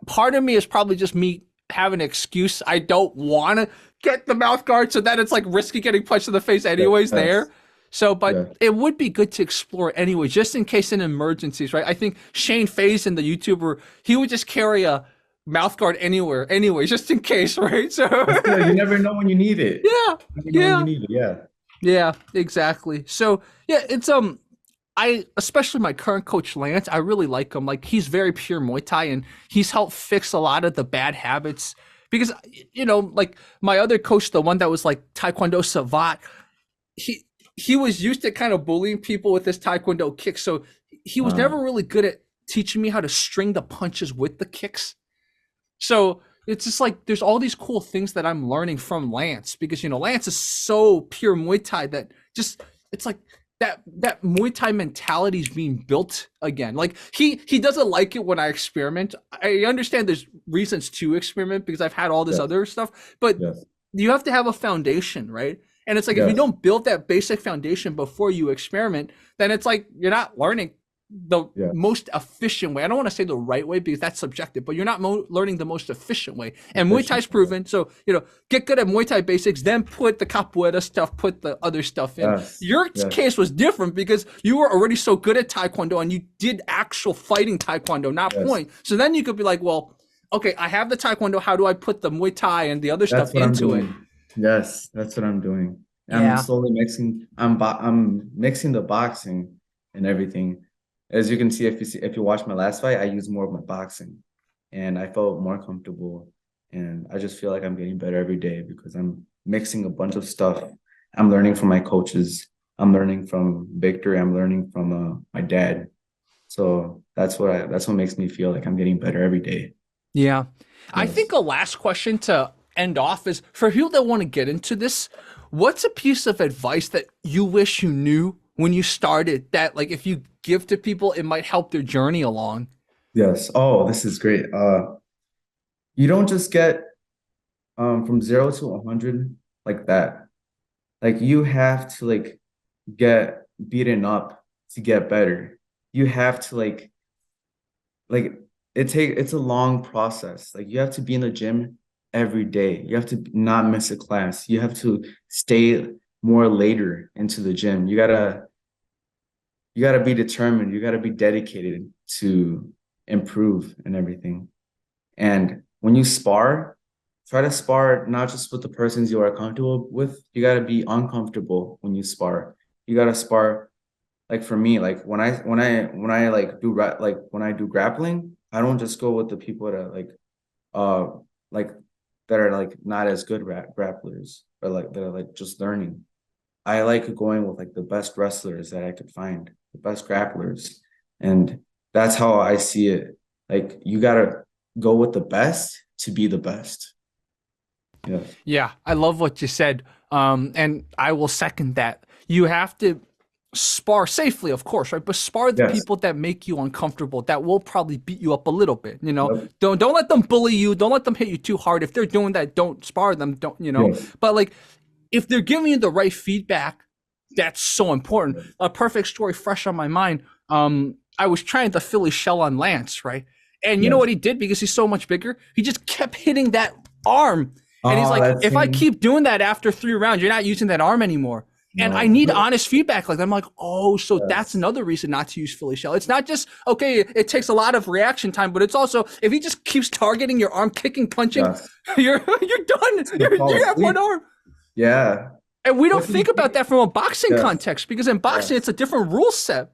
part of me is probably just me having an excuse. I don't want to get the mouth guard, so that it's like risky getting punched in the face anyways Yes. there. So, but Yeah. it would be good to explore anyway, just in case in emergencies, right? I think Shane Faison, the YouTuber, he would just carry a mouth guard anywhere, anyway, just in case, right? So, But still, you never know when you need it. yeah, You never know when you yeah, need it. Yeah. yeah, exactly. So, yeah, it's I especially my current coach Lance, I really like him. Like he's very pure Muay Thai, and he's helped fix a lot of the bad habits. Because like my other coach, the one that was like Taekwondo Savate, he he was used to kind of bullying people with his Taekwondo kicks, so he was Uh, never really good at teaching me how to string the punches with the kicks. So it's just like there's all these cool things that I'm learning from Lance because Lance is so pure Muay Thai that just it's like that Muay Thai mentality is being built again. Like he doesn't like it when I experiment. I understand there's reasons to experiment because I've had all this yes. other stuff, but Yes. you have to have a foundation, right? And it's like if you Yes. don't build that basic foundation before you experiment, then it's like you're not learning the Yes. most efficient way. I don't want to say the right way because that's subjective, but you're not learning the most efficient way. And Muay Efficient. Thai's proven. So, get good at Muay Thai basics, then put the capoeira stuff, put the other stuff in. Yes. Your Yes. case was different because you were already so good at Taekwondo and you did actual fighting Taekwondo, not Yes. point. So then you could be like, well, okay, I have the Taekwondo. How do I put the Muay Thai and the other stuff That's what I'm into it? doing. Yes, that's what I'm doing. I'm Yeah. slowly mixing. I'm mixing the boxing and everything. As you can see, if you watch my last fight, I use more of my boxing, and I felt more comfortable. And I just feel like I'm getting better every day because I'm mixing a bunch of stuff. I'm learning from my coaches. I'm learning from Victor. I'm learning from my dad. So that's what makes me feel like I'm getting better every day. Yeah. I think Yes. a last question to end off is for people that want to get into this, what's a piece of advice that you wish you knew when you started that like if you give to people it might help their journey along? Yes. Oh, this is great. You don't just get from 0 to 100 like that. Like you have to like get beaten up to get better. You have to like it's a long process. Like you have to be in the gym every day. You have to not miss a class. You have to stay more later into the gym. You gotta be determined. You gotta be dedicated to improve and everything. And when you spar, try to spar not just with the persons you are comfortable with. You got to be uncomfortable when you spar. You got to spar like for me, like when I like like when I do grappling, I don't just go with the people that are uh like that are like not as good grapplers or like that are like just learning. I like going with like the best wrestlers that I could find, the best grapplers. And that's how I see it. Like you gotta go with the best to be the best. Yes. Yeah, I love what you said. And I will second that. You have to spar safely, of course, right? But spar the Yes. people that make you uncomfortable, that will probably beat you up a little bit. Yep. Don't let them bully you. Don't let them hit you too hard. If they're doing that, don't spar them. Don't. Yes. But like if they're giving you the right feedback, that's so important. A perfect story fresh on my mind. I was trying the Philly shell on Lance, right? And you know Yes. what he did because he's so much bigger? He just kept hitting that arm. And he's Oh, like, that if I scene. keep doing that after 3 rounds, you're not using that arm anymore. And I No. need honest feedback. Like I'm like, oh, so that's Yes. another reason not to use Philly shell. It's not just okay. It takes a lot of reaction time, but it's also if he just keeps targeting your arm, kicking, punching, Yes. you're done. He's gonna fall You have one asleep. arm. Yeah. And we don't What did he think about do? that from a boxing Yes. context because in boxing it's Yes. a different rule set.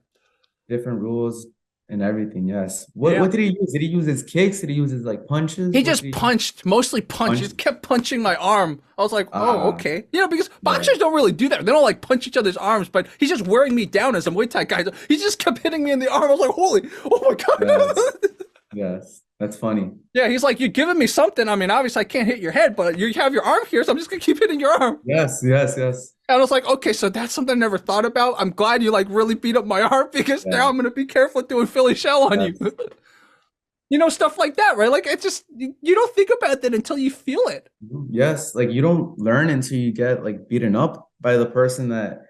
Different rules and everything. Yes. Yeah. What did he use? Did he use his kicks? Did he use his like punches? He What just did he use? punched, mostly punched. He Punch? just kept punching my arm. I was like, oh, Ah, okay. Because yeah. boxers don't really do that. They don't like punch each other's arms, but he's just wearing me down as a Muay Thai guy. He just kept hitting me in the arm. I was like, holy, oh my Yes. God. Yes. That's funny. Yeah, he's like, you're giving me something. I mean, obviously I can't hit your head, but you have your arm here, so I'm just going to keep hitting your arm. Yes. Yes. Yes. And I was like, okay, so that's something I never thought about. I'm glad you like really beat up my arm because now Yeah. I'm going to be careful doing Philly shell on you. Yes. Stuff like that, right? Like it's just you don't think about that until you feel it. Yes. Like you don't learn until you get like beaten up by the person that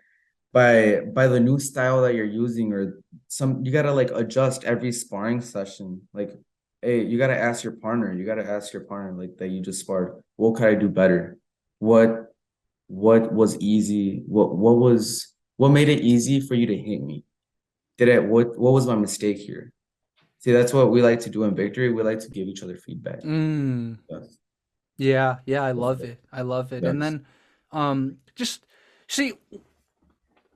by the new style that you're using or some you gotta like adjust every sparring session. Like, hey, you gotta ask your partner. You gotta ask your partner like that you just sparred. What could I do better? What was easy? What was what made it easy for you to hit me? What was my mistake here? See, that's what we like to do in victory. We like to give each other feedback. Mm. Yes. Yeah, yeah, I love it. I love it. And Yes. then just see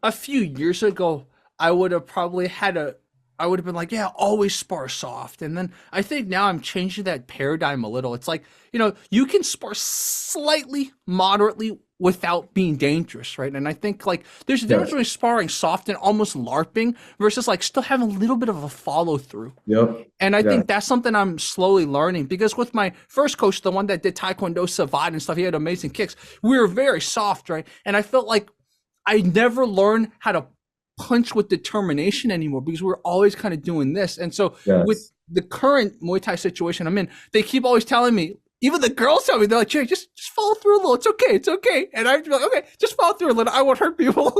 a few years ago, I would have probably had a, I would have been like, yeah, always spar soft. And then I think now I'm changing that paradigm a little. It's like, you can spar slightly, moderately without being dangerous, right? And I think like there's a difference Yes. between sparring soft and almost LARPing versus like still having a little bit of a follow through. Yep. And I Yeah. think that's something I'm slowly learning because with my first coach, the one that did Taekwondo Savate and stuff, he had amazing kicks. We were very soft, right? And I felt like I never learned how to punch with determination anymore because we're always kind of doing this. And so with Yes. the current Muay Thai situation I'm in, they keep always telling me, even the girls tell me, they're like, Jay, just follow through a little. It's okay. It's okay. And I'm like, okay, just follow through a little. I won't hurt people.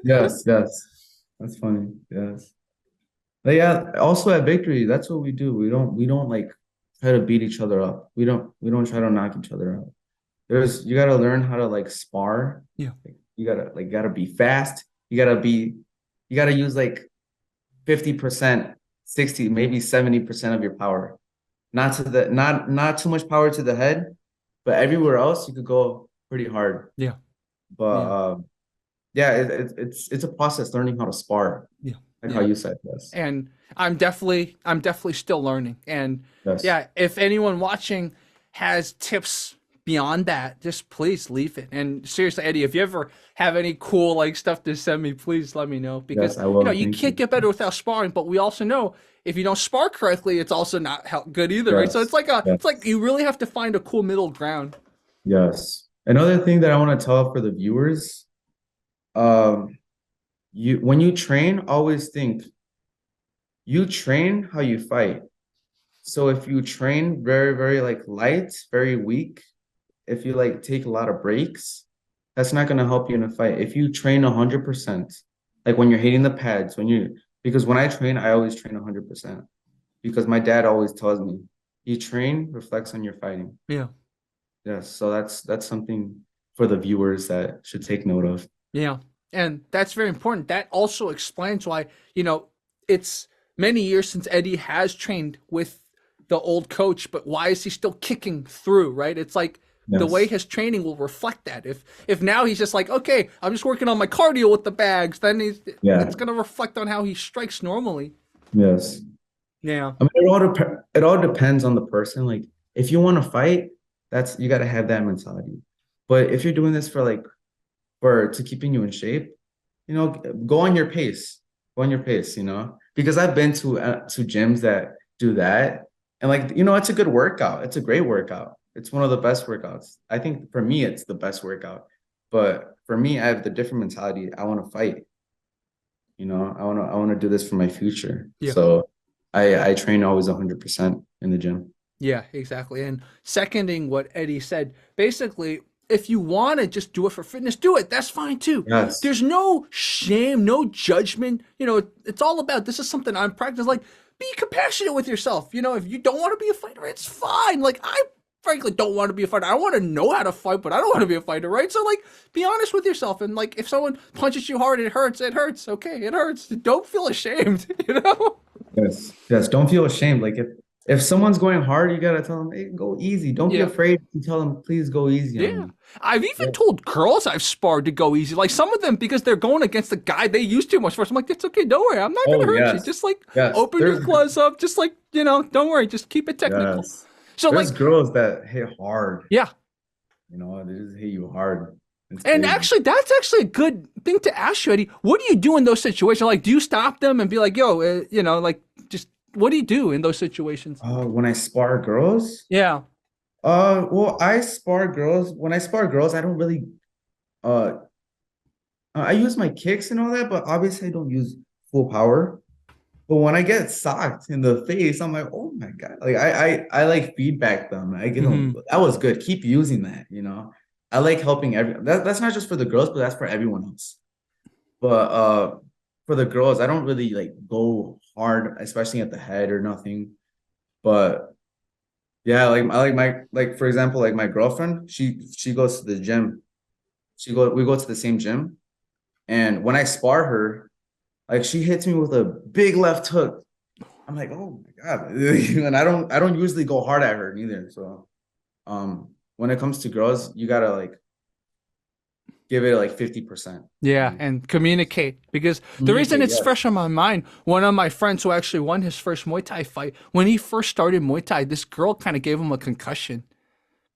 Yes. Yes. That's funny. Yes. But yeah, also at victory, that's what we do. We don't like try to beat each other up. We don't try to knock each other out. You gotta learn how to like spar. Yeah. You gotta be fast. You gotta use like 50%, 60, maybe 70% of your power. Not too much power to the head, but everywhere else you could go pretty hard. Yeah. But Yeah. yeah, it's a process learning how to spar, Yeah. like how Yeah. you said. Yes. And I'm definitely still learning. And Yes. yeah, if anyone watching has tips beyond that, just please leave it. And seriously, Eddie, if you ever have any cool like stuff to send me, please let me know Yes, because I will. you Thank can't you. get better without sparring. But we also know if you don't spar correctly, it's also not good either, right? So Yes. it's like Yes. you really have to find a cool middle ground. Yes. Another thing that I want to tell for the viewers, um, you when you train, always think you train how you fight. So if you train very, very like light, very weak, if you like take a lot of breaks, that's not going to help you in a fight. If you train 100%, like when you're hitting the pads, because when I train, I always train 100% because my dad always tells me, you train reflects on your fighting. Yeah. Yes, so that's something for the viewers that should take note of. Yeah. And that's very important. That also explains why, it's many years since Eddie has trained with the old coach, but why is he still kicking through, right? It's like the way Yes. his training will reflect that. If now he's just like, okay, I'm just working on my cardio with the bags, then Yeah. it's gonna reflect on how he strikes normally. Yes. Yeah. I mean, it all depends on the person. Like, if you want to fight, that's you got to have that mentality. But if you're doing this for like for to keeping you in shape, go on your pace. Go on your pace. Because I've been to gyms that do that, and like it's a good workout. It's a great workout. It's one of the best workouts. I think for me, it's the best workout. But for me, I have the different mentality. I want to fight. I want to do this for my future. Yeah. So I train always 100% in the gym. Yeah, exactly. And seconding what Eddie said, basically, if you want to just do it for fitness, do it. That's fine too. Yes. There's no shame, no judgment. It's all about this is something I'm practicing. Like, be compassionate with yourself. If you don't want to be a fighter, it's fine. Like, I frankly don't want to be a fighter. I want to know how to fight, but I don't want to be a fighter, right? So, like, be honest with yourself. And, like, if someone punches you hard, it hurts. It hurts. Okay, it hurts. Don't feel ashamed, you know? Yes. Yes. Don't feel ashamed. Like if someone's going hard, you gotta tell them, hey, go easy. Don't be Yeah. afraid to tell them, please go easy on Yeah. me. I've even Yeah. told girls I've sparred to go easy. Like some of them because they're going against the guy they used too much first. I'm like, it's okay, don't worry. I'm not Oh gonna hurt you. yes. Just like Yes. open your gloves up. Just like, don't worry, just keep it technical. Yes. So There's like, girls that hit hard. yeah. They just hit you hard. It's And crazy. actually that's actually a good thing to ask you, Eddie. What do you do in those situations? Like, do you stop them and be like, yo, like just what do you do in those situations? When I spar girls, Yeah. well, I spar girls. When I spar girls, I don't really uh I use my kicks and all that, but obviously I don't use full power. But when I get socked in the face, I'm like, oh my God. Like I like feedback them. I get them, Hmm. that was good. Keep using that. I like helping that's not just for the girls, but that's for everyone else. But for the girls, I don't really like go hard, especially at the head or nothing. But yeah, like I like like for example, like my girlfriend, she goes to the gym. We go to the same gym. And when I spar her, like she hits me with a big left hook. I'm like, oh my God. And I don't usually go hard at her neither. So when it comes to girls, you gotta like give it like 50%. Yeah, and communicate, because the reason Communicate, it's yes. fresh on my mind, one of my friends who actually won his first Muay Thai fight, when he first started Muay Thai, this girl kind of gave him a concussion.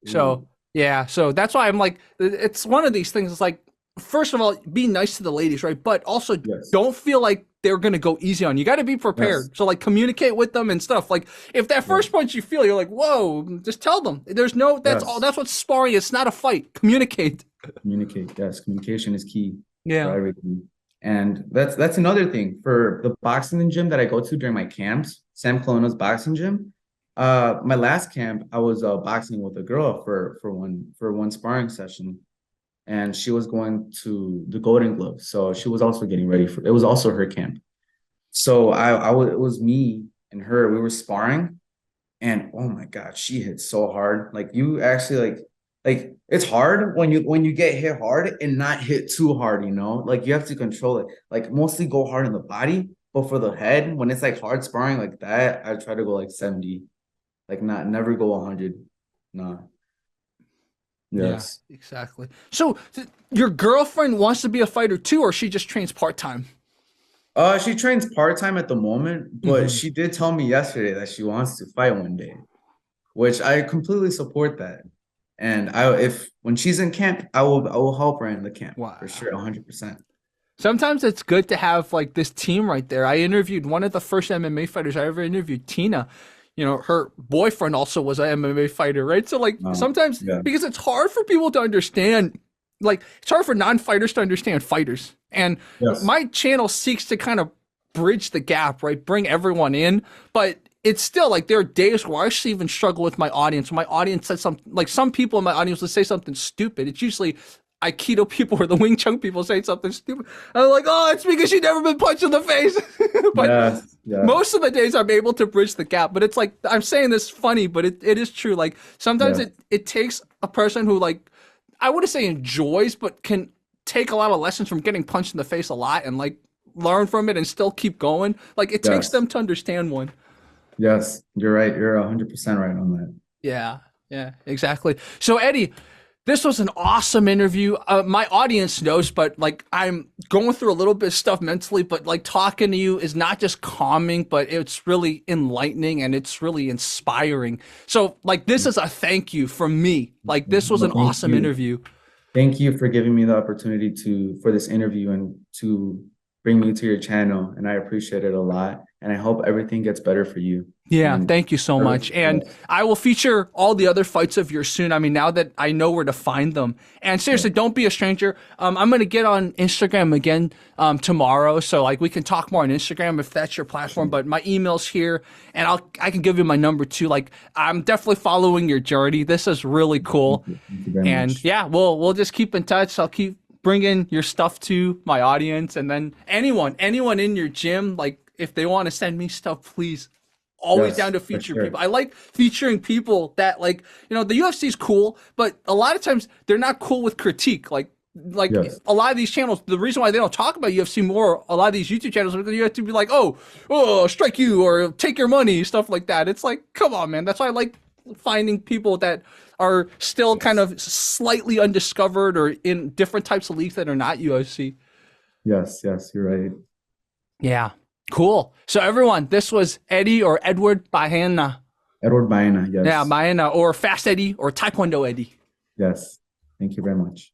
So Ooh, yeah, so that's why I'm like, it's one of these things. It's like, first of all, be nice to the ladies, right? But also, yes. don't feel like they're gonna go easy on you. You got to be Yes. prepared. So like, communicate with them and stuff. Like, if that Yes. first punch you feel, you're like, whoa, just tell them. There's no. That's all. Yes. That's what sparring is. It's not a fight. Communicate. Communicate. Yes. Communication is key for Yeah. everything. And that's another thing for the boxing gym that I go to during my camps, Sam Colono's boxing gym. My last camp, I was boxing with a girl for one sparring session, and she was going to the Golden Glove, so she was also getting ready for. It was also her camp. So it was me and her. We were sparring, and oh my God, she hit so hard. Like you actually like it's hard when you get hit hard and not hit too hard, you know? Like you have to control it. Like mostly go hard in the body, but for the head, when it's like hard sparring like that, I try to go like 70. Like not never go 100. No. Yeah, Yes. exactly. So your girlfriend wants to be a fighter too, or she just trains part time? She trains part-time at the moment, but Hmm. she did tell me yesterday that she wants to fight one day, which I completely support that. And if when she's in camp, I will help her in the camp for Wow. sure, 100%. Sometimes it's good to have like this team right there. I interviewed one of the first MMA fighters I ever interviewed, Tina. You know, her boyfriend also was an MMA fighter, right? So like sometimes, Yeah. because it's hard for people to understand, like it's hard for non-fighters to understand fighters. And Yes. my channel seeks to kind of bridge the gap, right? Bring everyone in, but it's still like there are days where I actually even struggle with my audience. When my audience says something, like some people in my audience will say something stupid. It's usually Aikido people or the Wing Chun people say something stupid. I'm like, oh, it's because you've never been punched in the face. But Yes. most Yes. of the days I'm able to bridge the gap. But it's like, I'm saying this funny, but it is true. Like sometimes Yes. it takes a person who, like, I wouldn't say enjoys, but can take a lot of lessons from getting punched in the face a lot and like learn from it and still keep going. Like it takes Yes. them to understand one. Yes. You're right. You're 100% right on that. Yeah, yeah, exactly. So Eddie, this was an awesome interview. My audience knows, but like I'm going through a little bit of stuff mentally, but like talking to you is not just calming, but it's really enlightening and it's really inspiring. So like this is a thank you from me. Like this was an Well, thank awesome you. interview. Thank you for giving me the opportunity for this interview and to bring me to your channel. And I appreciate it a lot. And I hope everything gets better for you. Yeah, And thank you so much. And yes, I will feature all the other fights of yours soon. I mean, now that I know where to find them. And seriously, yes, don't be a stranger. I'm going to get on Instagram again tomorrow. So like we can talk more on Instagram if that's your platform. sure. But my email's here and I can give you my number too. Like I'm definitely following your journey. This is really cool. Thank you very And much. yeah, we'll just keep in touch. I'll keep bringing your stuff to my audience. And then anyone in your gym, like if they want to send me stuff, please, always down Yes, to for feature sure. people. I like featuring people that, like, the UFC is cool, but a lot of times they're not cool with critique. Like Yes, a lot of these channels, the reason why they don't talk about UFC more, a lot of these YouTube channels, because you have to be like, oh, strike you or take your money, stuff like that. It's like, come on, man. That's why I like finding people that are still kind yes, of slightly undiscovered or in different types of leagues that are not UFC. yes, yes, you're right. Yeah. Cool. So everyone, this was Eddie or Edward Bahena. Edward Baena, Yeah, yes, Bahena or Fast Eddie or Taekwondo Eddie. yes. Thank you very much.